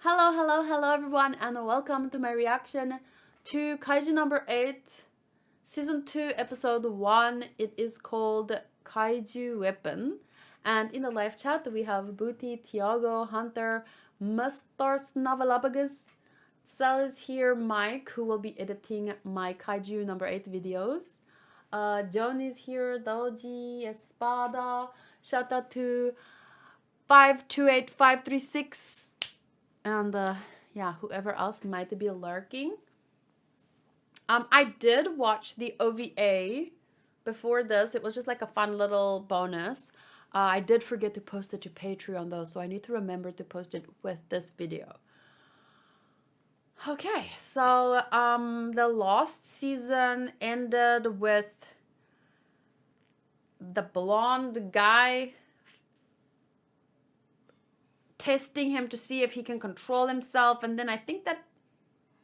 Hello everyone, and welcome to my reaction to Kaiju number 8, season 2, episode 1. It is called Kaiju Weapon. And in the live chat, we have Booty, Tiago, Hunter, Mustars Navalabagas, Sal is here, Mike, who will be editing my Kaiju number 8 videos. John is here, Doji, Espada, shout out to 528536. And yeah, whoever else might be lurking. I did watch the OVA before this. It was just like a fun little bonus. I did forget to post it to Patreon though, so I need to remember to post it with this video. Okay, so the last season ended with the blonde guy testing him to see if he can control himself, and then I think that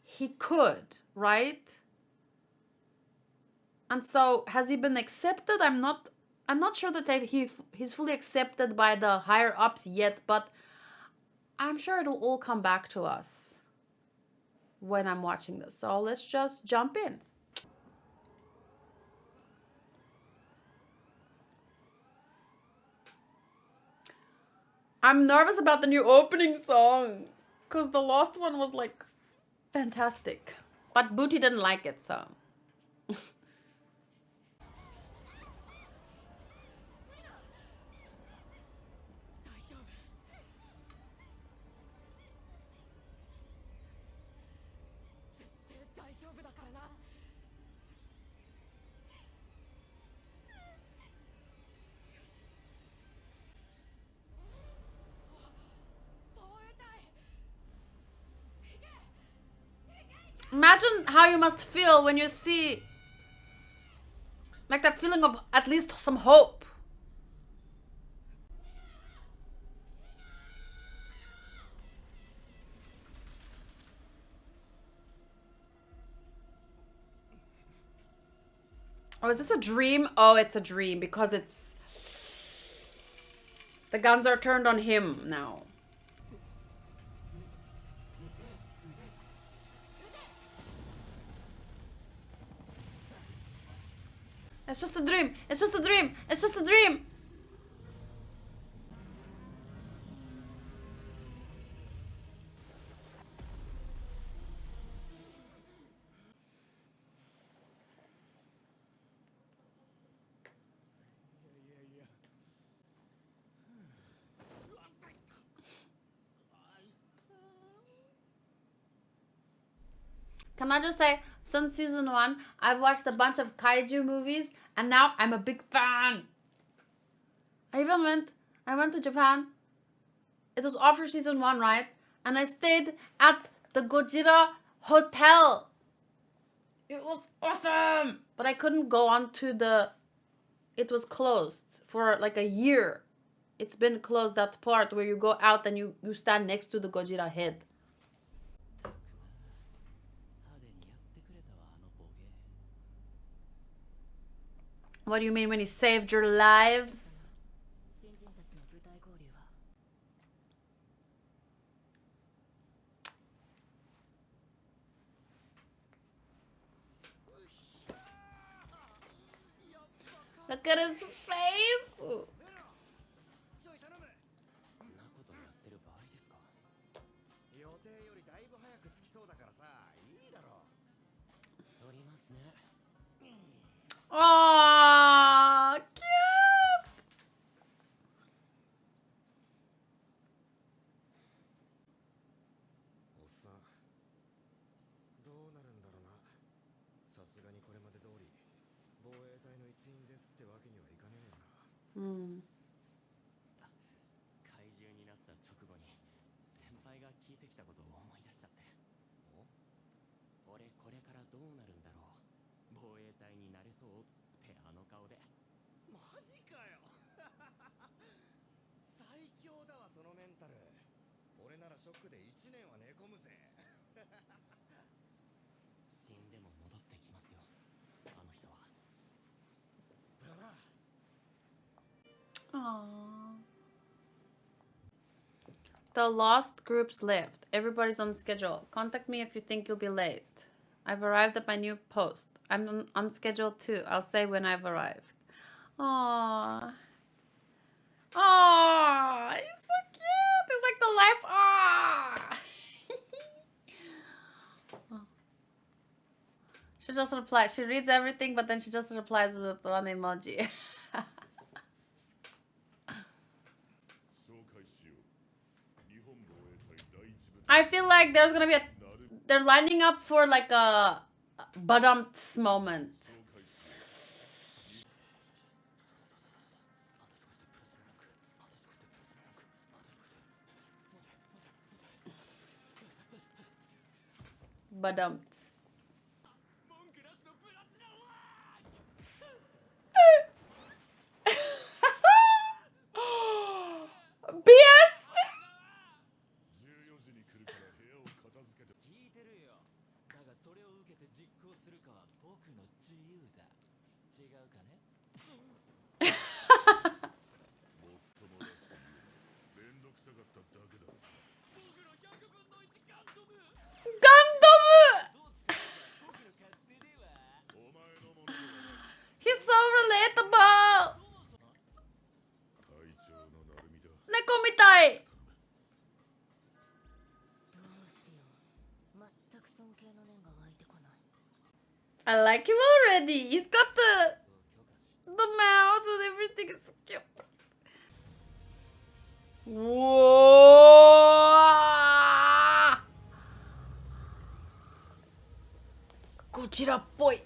he could, right? And so has he been accepted? I'm not sure that he's fully accepted by the higher ups yet, but I'm sure it'll all come back to us when I'm watching this. So let's just jump in. I'm nervous about the new opening song because the last one was like fantastic, but Booty didn't like it, so. Imagine how you must feel when you see like that feeling of at least some hope. Oh, is this a dream? Oh, it's a dream because it's... the guns are turned on him now. It's just a dream. It's just a dream. It's just a dream. Can I just say, since season 1, I've watched a bunch of kaiju movies, and now I'm a big fan. I went to Japan. It was after season 1, right? And I stayed at the Gojira Hotel. It was awesome. But I couldn't go on to the... it was closed for like a year. It's been closed, that part where you go out and you stand next to the Gojira head. What do you mean when he saved your lives? Look at his face! Aww, cute! Mm. 怪獣になった直後に先輩が聞いてきたことを思い出しちゃって。俺これからどうなるんだろう。防衛隊になれそうってあの顔で。マジかよ。最強だわそのメンタル。俺ならショックで1年は寝込むぜ。死んでも戻ってきますよ。あの人は。だな。Aww. the lost groups left. Everybody's on schedule. Contact me if you think you'll be late. I've arrived at my new post. I'm on schedule too. I'll say when I've arrived. Aww. Aww. He's so cute. He's like the life. Aww. She just replies. She reads everything, but then she just replies with one emoji. I feel like there's gonna be a... They're lining up for like a badumts moment. Badumts. BS! Gundam! He's so relatable! 猫みたい! I like him already. He's got the mouth and everything is so cute. Whoa! ゴジラっぽい。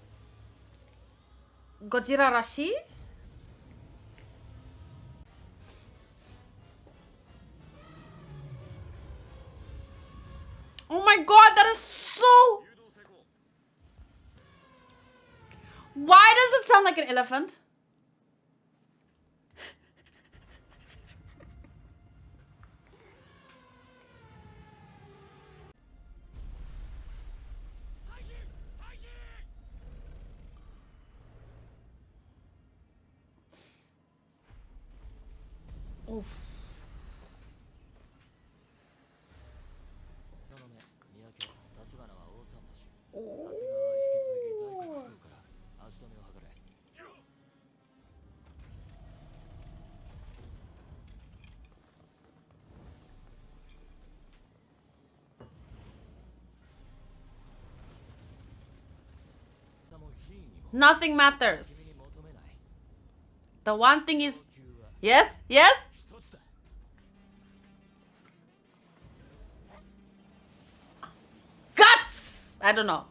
ゴジラらしい? Oh my god, that is so... Why does it sound like an elephant? Oof. Nothing matters. The one thing is... Yes? Yes? Guts! I don't know.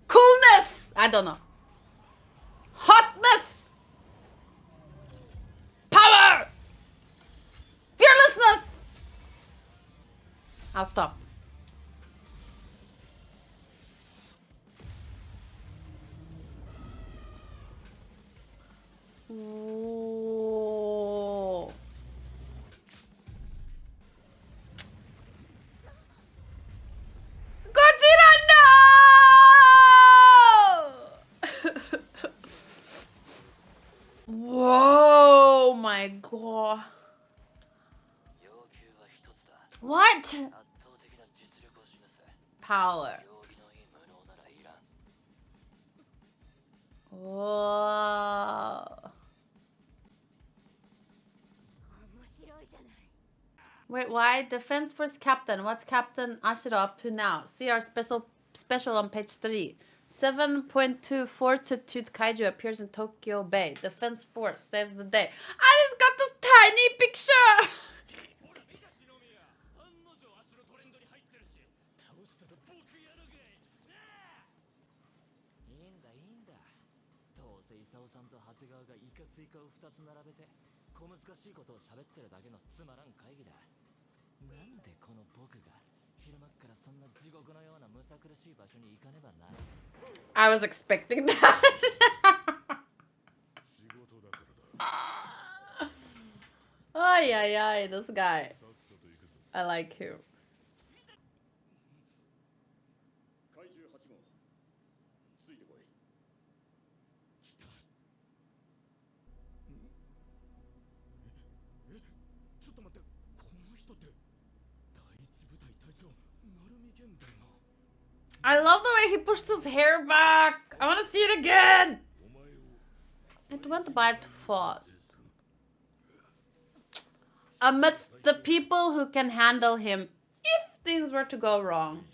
Coolness! I don't know. Hotness! Power! Fearlessness! I'll stop. Ooh. Gojira, no! Whoa, my god. What? Power. Whoa. Wait, why? Defense Force Captain. What's Captain Ashiro up to now? See our special on page 3. 7.2 Fortitude Kaiju appears in Tokyo Bay. Defense Force saves the day. I just got this tiny picture! I was expecting that. Ay, ay, ay, this guy. I like him. I love the way he pushed his hair back. I want to see it again. It went by too fast. Amidst the people who can handle him if things were to go wrong.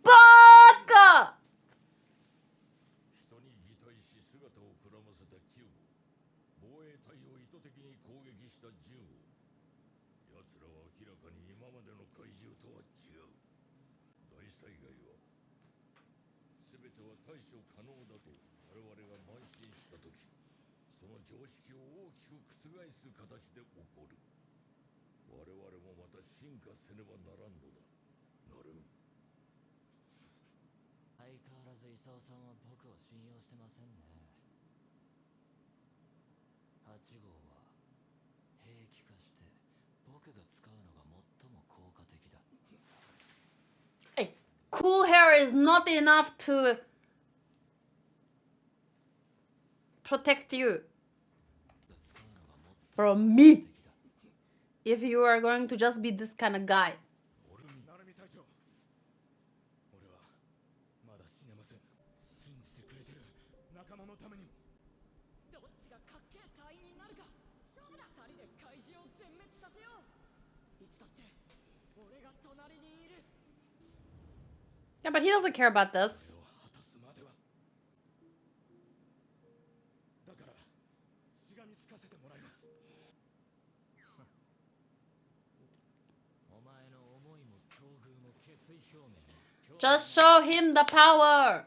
Baka! Hey, cool hair is not enough to protect you from me if you are going to just be this kind of guy. Yeah, but he doesn't care about this. Just show him the power.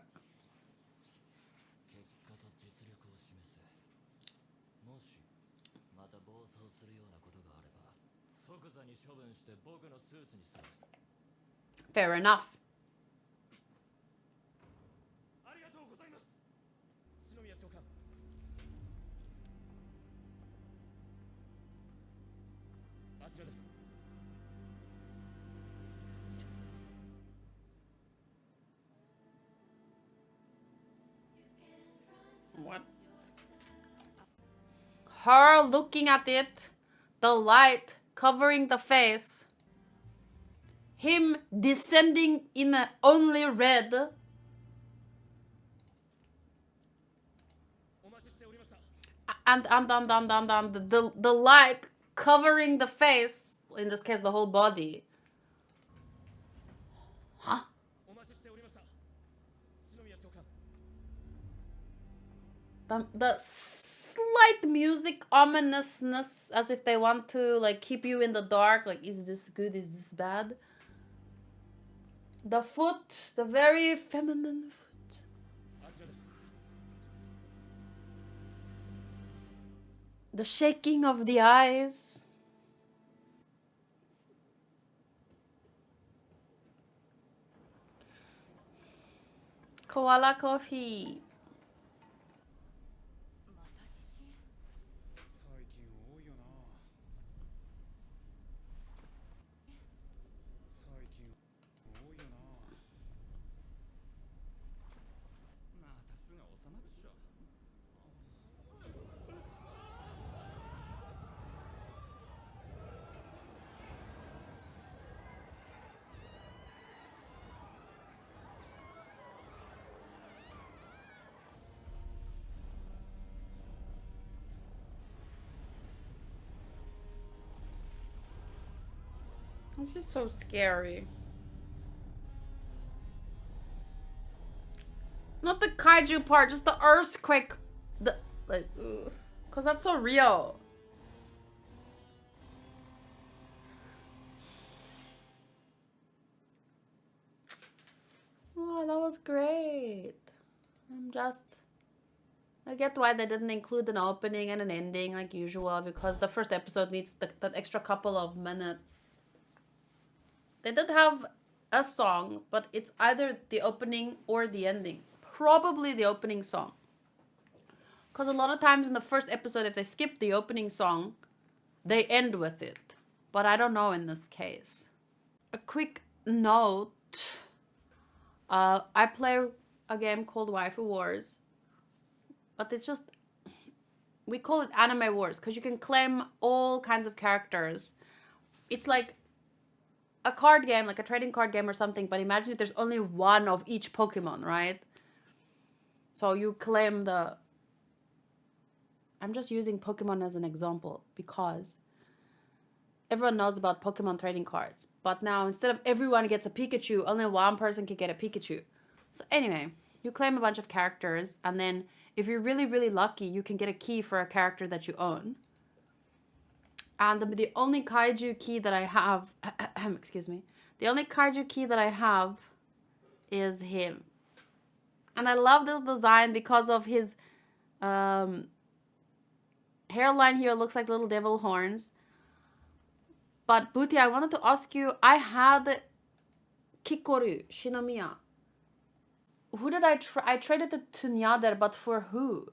Fair enough. What? Her looking at it, the light covering the face, him descending in only red. And the light covering the face, in this case the whole body. Huh? The slight music ominousness, as if they want to like keep you in the dark, like is this good, is this bad? The foot, the very feminine foot. The shaking of the eyes. Koala coffee. This is so scary. Not the kaiju part, just the earthquake. The like, cause that's so real. Oh, that was great. I get why they didn't include an opening and an ending like usual, because the first episode needs that extra couple of minutes. They did have a song, but it's either the opening or the ending. Probably the opening song. Because a lot of times in the first episode, if they skip the opening song, they end with it. but I don't know in this case. A quick note. I play a game called Waifu Wars, but it's just, we call it Anime Wars because you can claim all kinds of characters. It's like a card game, like a trading card game or something, but imagine if there's only one of each Pokemon, right? So you claim the... I'm just using Pokemon as an example because everyone knows about Pokemon trading cards. But now, instead of everyone gets a Pikachu, only one person can get a Pikachu. So anyway, you claim a bunch of characters, and then if you're really, really lucky, you can get a key for a character that you own. And the only Kaiju key that I have... excuse me. The only Kaiju key that I have is him. And I love this design because of his hairline here. Looks like little devil horns. But Booty, I wanted to ask you, I had Kikoru, Shinomiya. Who did I try? I traded it to Nyader, but for who?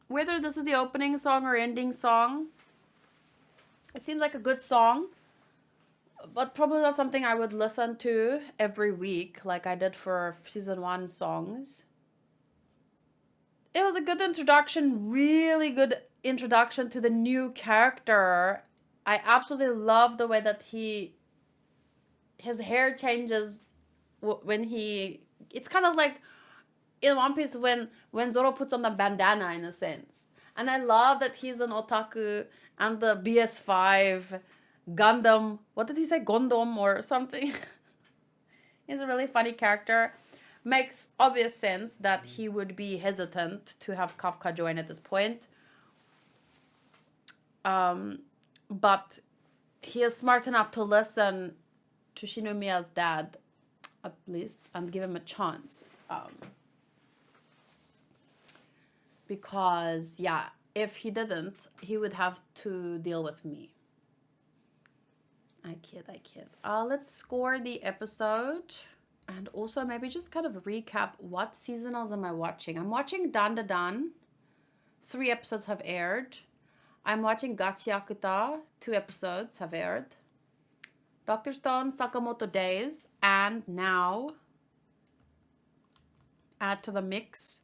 Whether this is the opening song or ending song, it seems like a good song, but probably not something I would listen to every week like I did for season 1 songs. It was a good introduction, really good introduction to the new character. I absolutely love the way that his hair changes when he... It's kind of like in One Piece when Zoro puts on the bandana, in a sense. And I love that he's an otaku, and the BS5 Gundam, what did he say? Gondom or something? He's a really funny character. Makes obvious sense that he would be hesitant to have Kafka join at this point. But he is smart enough to listen to Shinomiya's dad, at least, and give him a chance. Because, yeah, if he didn't, he would have to deal with me. I kid. Let's score the episode. And also maybe just kind of recap what seasonals am I watching. I'm watching Dan Da Dan. 3 episodes have aired. I'm watching Gachiakuta. 2 episodes have aired. Dr. Stone, Sakamoto Days. And now, add to the mix,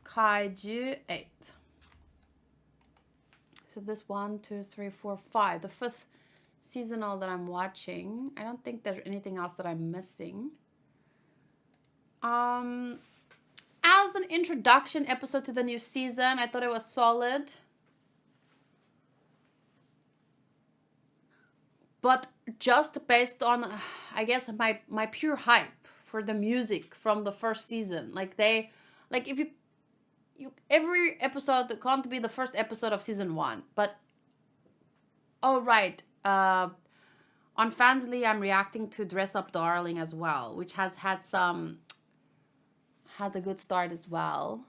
Kaiju 8. So this 1, 2, 3, 4, 5. The 5th seasonal that I'm watching. I don't think there's anything else that I'm missing. As an introduction episode to the new season, I thought it was solid. But just based on, I guess, my pure hype for the music from the first season. If you every episode can't be the first episode of season 1. But, oh right, on Fansly, I'm reacting to Dress Up Darling as well, which has a good start as well.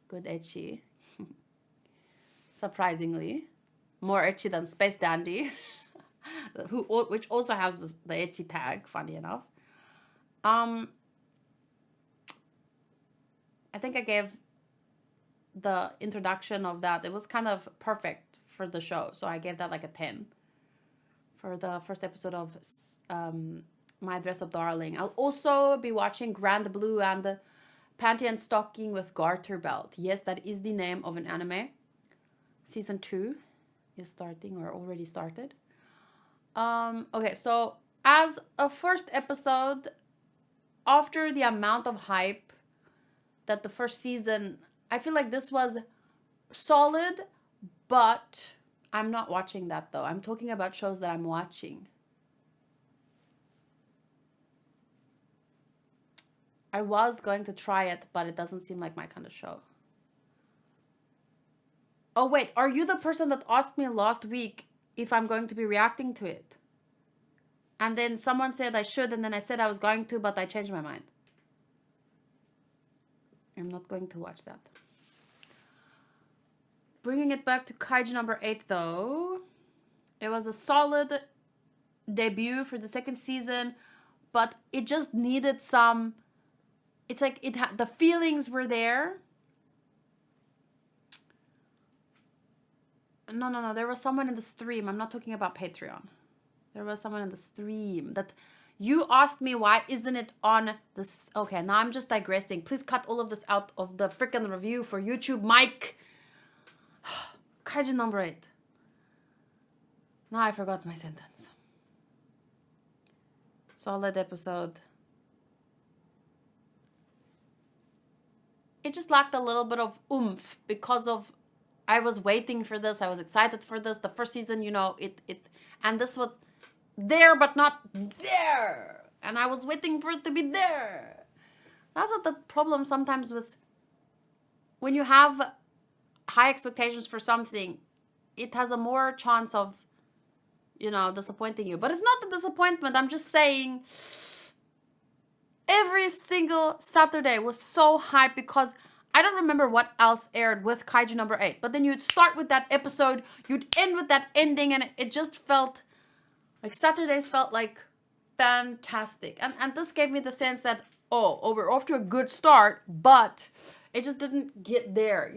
Good ecchi. Surprisingly. More ecchi than Space Dandy. Which also has the ecchi tag, funny enough. I think I gave the introduction of that. It was kind of perfect for the show. So I gave that like a 10. For the first episode of My Dress Up Darling. I'll also be watching Grand Blue and the Panty and Stocking with Garter Belt. Yes, that is the name of an anime. Season 2 is starting or already started. Okay, so as a first episode, after the amount of hype that the first season, I feel like this was solid, but I'm not watching that though. I'm talking about shows that I'm watching. I was going to try it, but it doesn't seem like my kind of show. Oh wait, are you the person that asked me last week if I'm going to be reacting to it? And then someone said I should, and then I said I was going to, but I changed my mind. I'm not going to watch that. Bringing it back to Kaiju number 8 though. It was a solid debut for the second season, but it just needed some... It's like the feelings were there. No. There was someone in the stream. I'm not talking about Patreon. There was someone in the stream that you asked me why isn't it on this. Okay, now I'm just digressing. Please cut all of this out of the freaking review for YouTube, Mike. Kaiju number 8. Now I forgot my sentence. Solid episode. It just lacked a little bit of oomph because of I was waiting for this. I was excited for this. The first season, and this was there but not there. And I was waiting for it to be there. That's not the problem sometimes with when you have high expectations for something, it has a more chance of, disappointing you. But it's not the disappointment. I'm just saying every single Saturday was so hyped because I don't remember what else aired with Kaiju number 8. But then you'd start with that episode, you'd end with that ending, and it just felt like Saturdays felt like fantastic. And this gave me the sense that, we're off to a good start, but it just didn't get there,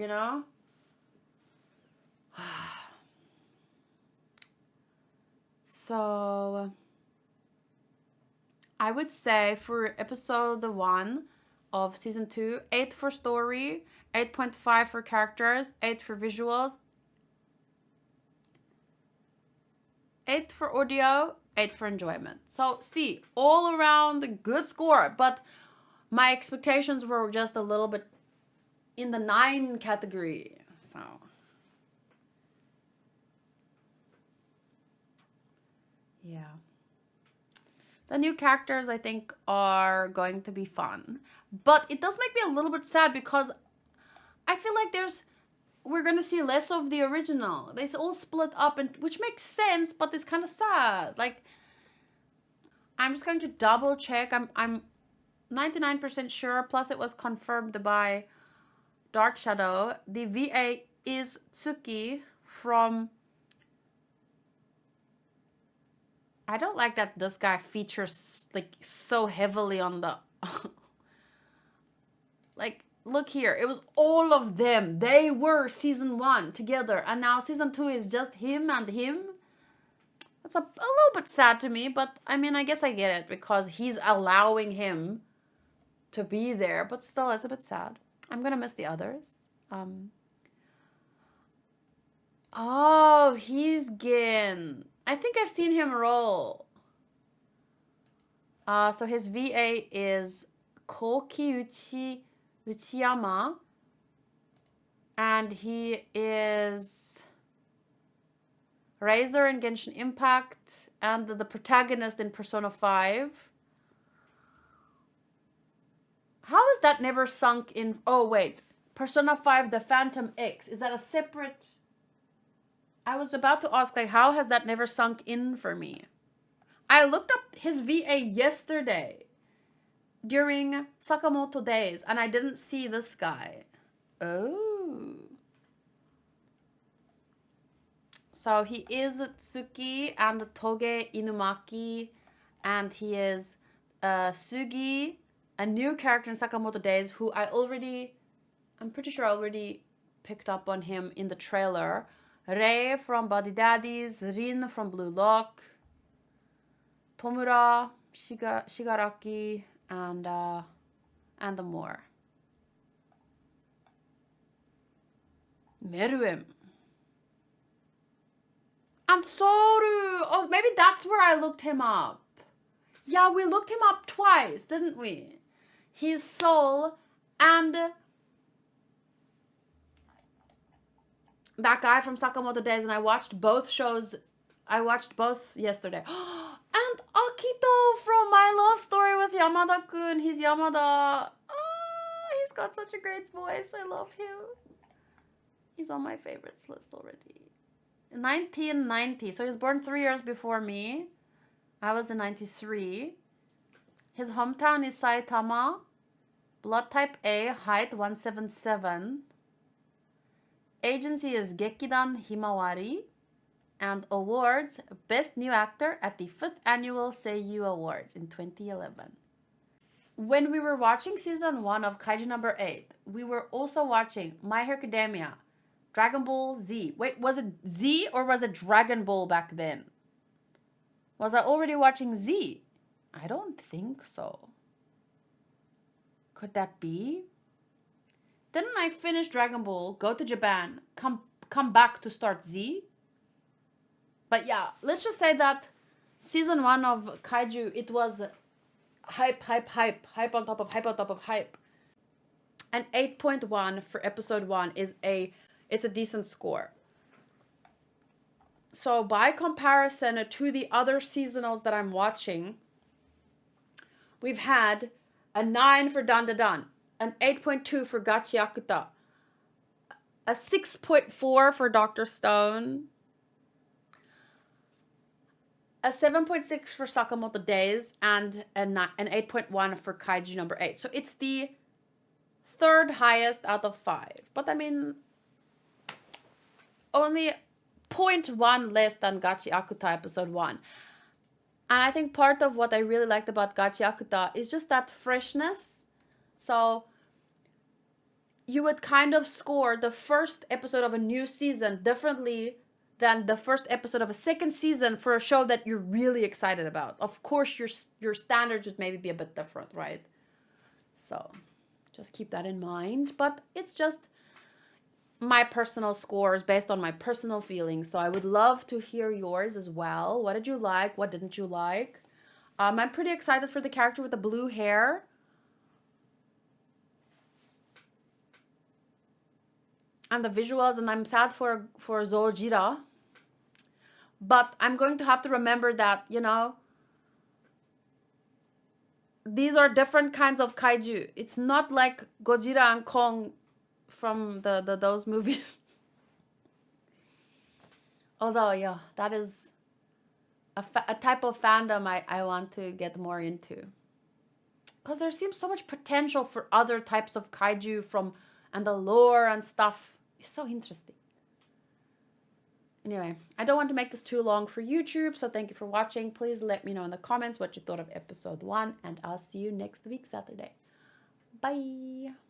So I would say for episode 1 of season 2, 8 for story, 8.5 for characters, 8 for visuals, 8 for audio, 8 for enjoyment. So see, all around a good score, but my expectations were just a little bit in the 9 category. So yeah. The new characters, I think, are going to be fun. But it does make me a little bit sad because I feel like we're going to see less of the original. They all split up, which makes sense, but it's kind of sad. Like, I'm just going to double check. I'm 99% sure, plus it was confirmed by Dark Shadow. The VA is Tsuki from... I don't like that this guy features like so heavily on the like look here, it was all of them. They were season 1 together and now season 2 is just him and him. That's a little bit sad to me, but I mean I guess I get it because he's allowing him to be there, but still it's a bit sad. I'm gonna miss the others. He's Gin. I think I've seen him roll. So his VA is Koki Uchiyama. And he is Razor in Genshin Impact and the protagonist in Persona 5. How is that never sunk in... Oh, wait. Persona 5, the Phantom X. Is that a separate... I was about to ask, like, how has that never sunk in for me? I looked up his VA yesterday during Sakamoto days, and I didn't see this guy. Oh. So he is Tsuki and Toge Inumaki, and he is Sugi, a new character in Sakamoto days, who I'm pretty sure I already picked up on him in the trailer. Rei from Body Daddies, Rin from Blue Lock, Tomura, Shigaraki, and more. Meruem. And Soru. Oh, maybe that's where I looked him up. Yeah, we looked him up twice, didn't we? He's Soul and that guy from Sakamoto Days, and I watched both shows. I watched both yesterday. And Akito from My Love Story with Yamada-kun. He's Yamada. He's got such a great voice. I love him. He's on my favorites list already. 1990. So he was born 3 years before me. I was in 93. His hometown is Saitama. Blood type A. Height 177. Agency is Gekidan Himawari. And awards, Best New Actor at the 5th Annual Seiyu Awards in 2011. When we were watching season 1 of Kaiju number 8, we were also watching My Hero Academia, Dragon Ball Z. Wait, was it Z or was it Dragon Ball back then? Was I already watching Z? I don't think so. Could that be? Didn't I finish Dragon Ball, go to Japan, come back to start Z? But yeah, let's just say that season 1 of Kaiju, it was hype, hype, hype, hype on top of hype on top of hype. And 8.1 for episode 1 it's a decent score. So by comparison to the other seasonals that I'm watching, we've had a 9 for Dan Da Dan, an 8.2 for Gachiakuta, a 6.4 for Dr. Stone, a 7.6 for Sakamoto Days, and an 8.1 for Kaiju number 8. So it's the third highest out of 5. But I mean, only 0.1 less than Gachiakuta episode 1. And I think part of what I really liked about Gachiakuta is just that freshness. So you would kind of score the first episode of a new season differently than the first episode of a second season for a show that you're really excited about. Of course, your standards would maybe be a bit different, right? So just keep that in mind. But it's just my personal scores based on my personal feelings. So I would love to hear yours as well. What did you like? What didn't you like? I'm pretty excited for the character with the blue hair. And the visuals, and I'm sad for Zojira. But I'm going to have to remember that, you know, these are different kinds of kaiju. It's not like Godzilla and Kong from those movies. Although, yeah, that is a type of fandom I want to get more into. Because there seems so much potential for other types of kaiju and the lore and stuff. It's so interesting. Anyway, I don't want to make this too long for YouTube, so thank you for watching. Please let me know in the comments what you thought of episode 1, and I'll see you next week, Saturday. Bye!